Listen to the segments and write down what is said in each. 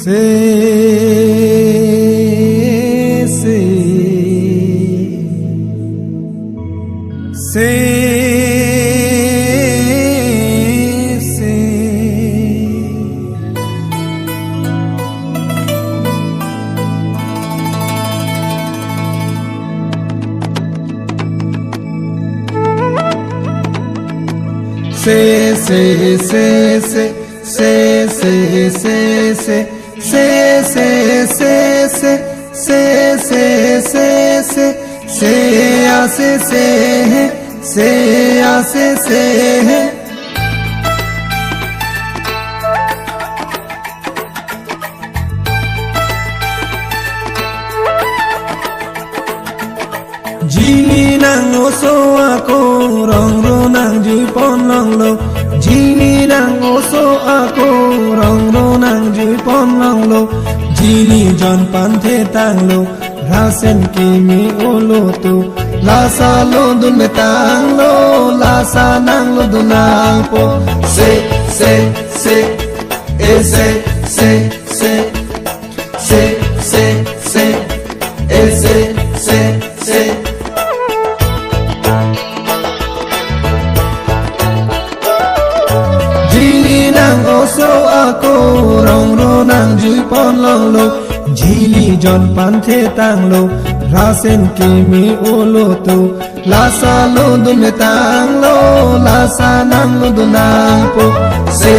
से से से Jini nang oso ako rongro nang jupon longlo Jini nang oso ako rongro nang jupon longlo Jini jon panthe tanglo rasen kimi olo tu lasa lo dun me tanglo lasa nang lo dunang po se oso ako rongro nang jupon longlo Jili jon panthe tanglo rasen kimi olo tu lasa lo dun me tanglo lasa nang lo dunang po se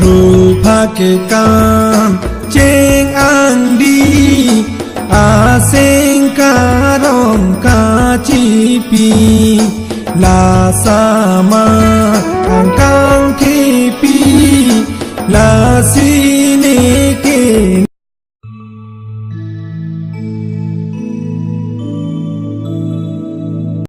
Rupa ke kam cheng ang di aseng karong ka chi pi la sama